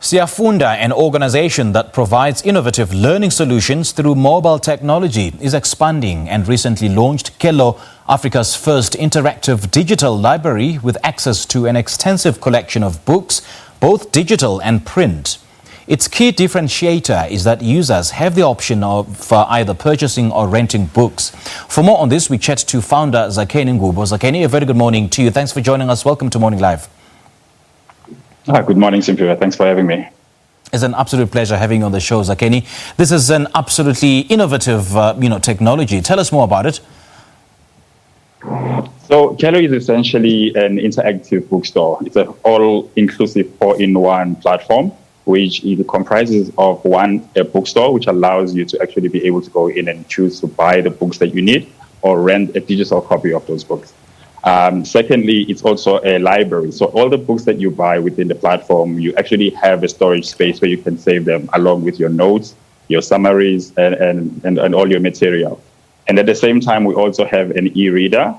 Siyafunda, an organization that provides innovative learning solutions through mobile technology, is expanding and recently launched Kelo, Africa's first interactive digital library with access to an extensive collection of books, both digital and print. Its key differentiator is that users have the option of either purchasing or renting books. For more on this, we chat to founder Zakheni Ngubo. Zakheni, a very good morning to you. Thanks for joining us. Welcome to Morning Live. Good morning, Siyafunda. Thanks for having me. It's an absolute pleasure having you on the show, Zakheni. This is an absolutely innovative, technology. Tell us more about it. So Kelo is essentially an interactive bookstore. It's an all-inclusive 4-in-1 platform, which it comprises of a bookstore, which allows you to actually be able to go in and choose to buy the books that you need or rent a digital copy of those books. Secondly, it's also a library. So all the books that you buy within the platform, you actually have a storage space where you can save them along with your notes, your summaries, and all your material. And at the same time, we also have an e-reader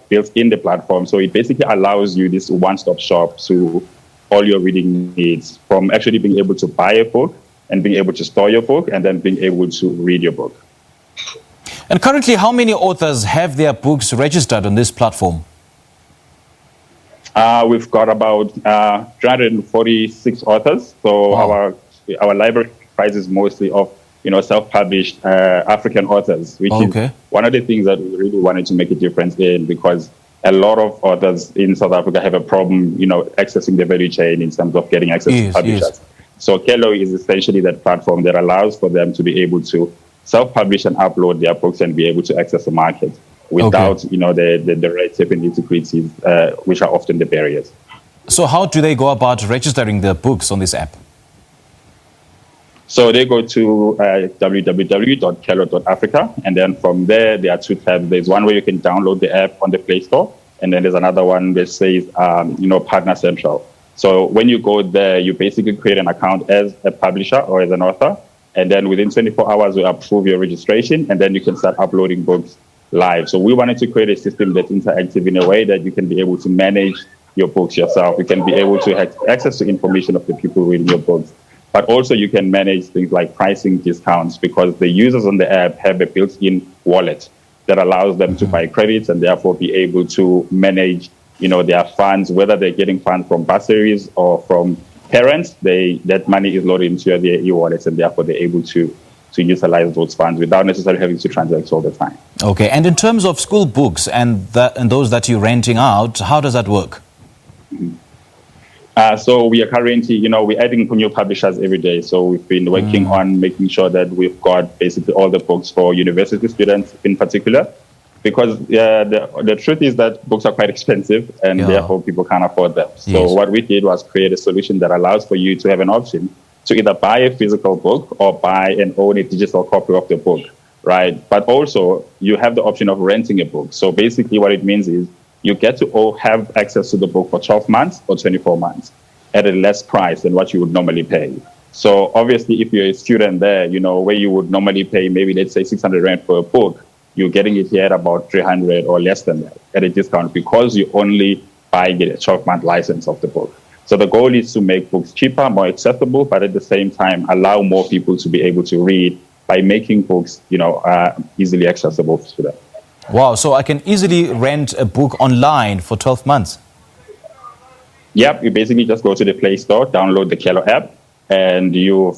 built in the platform. So it basically allows you this one-stop shop to all your reading needs, from actually being able to buy a book and being able to store your book and then being able to read your book. And currently, how many authors have their books registered on this platform? We've got about 346 authors. So wow. Our library comprises mostly of self-published African authors, which is one of the things that we really wanted to make a difference in, because a lot of authors in South Africa have a problem, accessing the value chain in terms of getting access to publishers. Yes. So Kelo is essentially that platform that allows for them to be able to self-publish and upload their books and be able to access the market without, the red tape and nitty-gritties, which are often the barriers. So how do they go about registering their books on this app? So they go to www.kelo.africa, and then from there are two tabs. There's one where you can download the app on the Play Store, and then there's another one that says, Partner Central. So when you go there, you basically create an account as a publisher or as an author, and then within 24 hours, we approve your registration, and then you can start uploading books live. So we wanted to create a system that's interactive in a way that you can be able to manage your books yourself. You can be able to have access to information of the people reading your books. But also you can manage things like pricing discounts, because the users on the app have a built-in wallet that allows them to buy credits and therefore be able to manage, their funds, whether they're getting funds from bursaries or from parents. That money is loaded into their e-wallets, and therefore they're able to utilize those funds without necessarily having to transact all the time. Okay, and in terms of school books and those that you're renting out, how does that work? So we are currently, we're adding new publishers every day. So we've been working on making sure that we've got basically all the books for university students in particular, because the truth is that books are quite expensive and therefore people can't afford them. So what we did was create a solution that allows for you to have an option to either buy a physical book or buy and own a digital copy of the book, right? But also you have the option of renting a book. So basically what it means is you get to have access to the book for 12 months or 24 months at a less price than what you would normally pay. So obviously, if you're a student there, where you would normally pay maybe, let's say, 600 Rand for a book, you're getting it here at about 300 or less than that at a discount, because you only buying a 12-month license of the book. So the goal is to make books cheaper, more accessible, but at the same time, allow more people to be able to read by making books, easily accessible to them. Wow, so I can easily rent a book online for 12 months? Yep, you basically just go to the Play Store, download the Kelo app, and you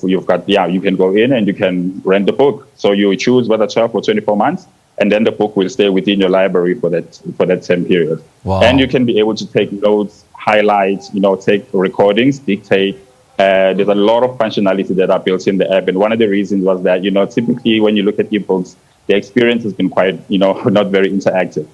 can go in and you can rent the book. So you choose whether 12 or 24 months, and then the book will stay within your library for that same period. Wow. And you can be able to take notes, highlight, take recordings, dictate. There's a lot of functionality that are built in the app. And one of the reasons was that, typically when you look at ebooks, the experience has been quite, not very interactive.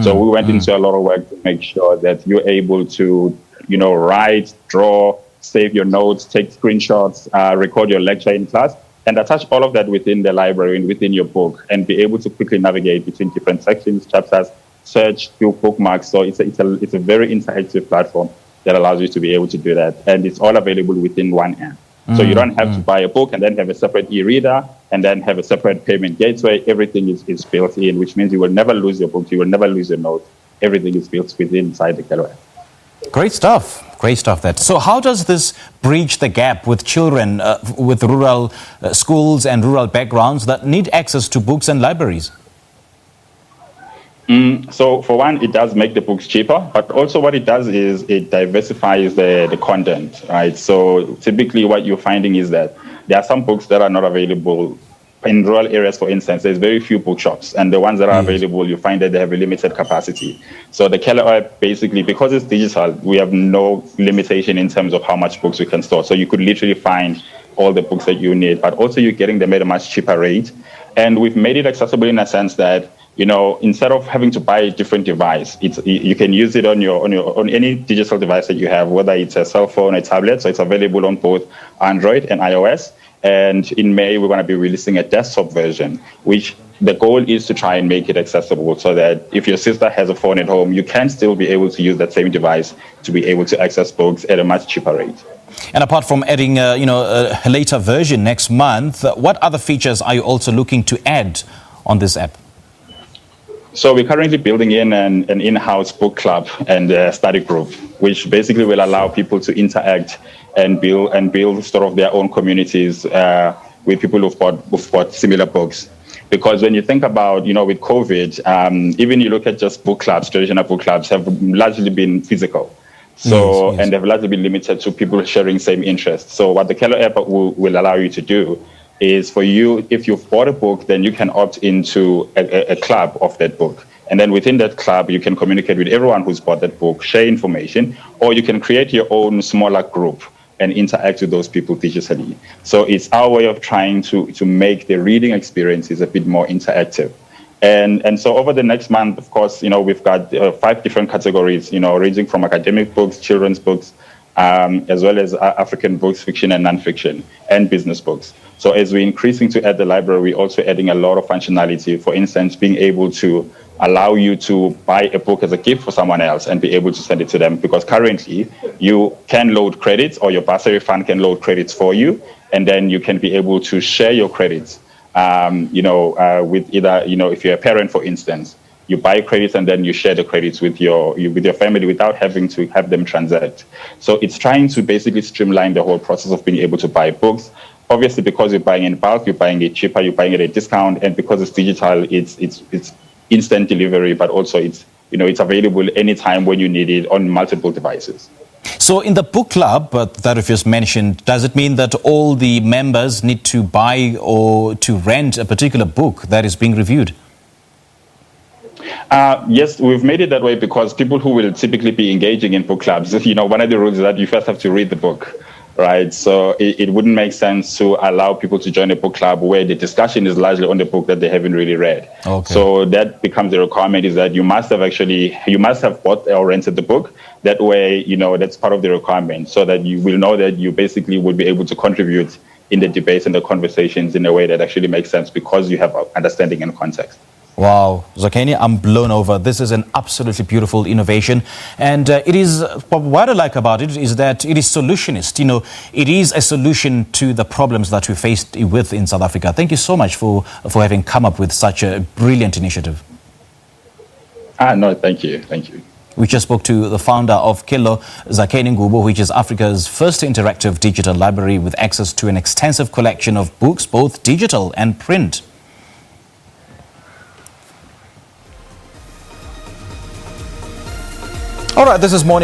So we went into a lot of work to make sure that you're able to, write, draw, save your notes, take screenshots, record your lecture in class, and attach all of that within the library and within your book, and be able to quickly navigate between different sections, chapters, search, do bookmarks. So it's a very interactive platform that allows you to be able to do that. And it's all available within one app. So you don't have to buy a book and then have a separate e-reader and then have a separate payment gateway. Everything is built in, which means you will never lose your book, you will never lose your notes. Everything is built within inside the Kelo app. Great stuff. Great stuff that. So how does this bridge the gap with children with rural schools and rural backgrounds that need access to books and libraries? So for one, it does make the books cheaper, but also what it does is it diversifies the content, right? So typically what you're finding is that there are some books that are not available in rural areas. For instance, there's very few bookshops, and the ones that are available, you find that they have a limited capacity. So the Kelo app, basically, because it's digital, we have no limitation in terms of how much books we can store. So you could literally find all the books that you need, but also you're getting them at a much cheaper rate. And we've made it accessible in a sense that, you know, instead of having to buy a different device, you can use it on any digital device that you have, whether it's a cell phone, a tablet. So it's available on both Android and iOS. And in May, we're going to be releasing a desktop version, which the goal is to try and make it accessible so that if your sister has a phone at home, you can still be able to use that same device to be able to access books at a much cheaper rate. And apart from adding, a later version next month, what other features are you also looking to add on this app? So we're currently building in an in-house book club and a study group, which basically will allow people to interact and build sort of their own communities with people who've bought similar books. Because when you think about, with COVID, even you look at just book clubs, traditional book clubs have largely been physical. So, yes. And they've largely been limited to people sharing same interests. So what the Kelo app will allow you to do is for you, if you've bought a book, then you can opt into a club of that book. And then within that club, you can communicate with everyone who's bought that book, share information, or you can create your own smaller group and interact with those people digitally. So it's our way of trying to make the reading experiences a bit more interactive. And so over the next month, of course, we've got 5 different categories, ranging from academic books, children's books, as well as African books, fiction and nonfiction, and business books. So as we're increasing to add the library, we're also adding a lot of functionality. For instance, being able to allow you to buy a book as a gift for someone else and be able to send it to them. Because currently, you can load credits, or your bursary fund can load credits for you, and then you can be able to share your credits, with either, if you're a parent, for instance, you buy credits and then you share the credits with your family without having to have them transact. So it's trying to basically streamline the whole process of being able to buy books. Obviously, because you're buying in bulk, you're buying it cheaper, you're buying it at a discount, and because it's digital, it's instant delivery, but also it's available anytime when you need it on multiple devices. So in the book club that you've just mentioned, does it mean that all the members need to buy or to rent a particular book that is being reviewed? Yes, we've made it that way because people who will typically be engaging in book clubs, one of the rules is that you first have to read the book, right? So it wouldn't make sense to allow people to join a book club where the discussion is largely on the book that they haven't really read. Okay. So that becomes the requirement, is that you must have bought or rented the book. That way, that's part of the requirement, so that you will know that you basically would be able to contribute in the debates and the conversations in a way that actually makes sense because you have understanding and context. Wow, Zakheni, I'm blown over. This is an absolutely beautiful innovation. And what I like about it is that it is solutionist. It is a solution to the problems that we faced with in South Africa. Thank you so much for having come up with such a brilliant initiative. No, thank you. Thank you. We just spoke to the founder of Kelo, Zakheni Ngubo, which is Africa's first interactive digital library with access to an extensive collection of books, both digital and print. All right, this is Morning.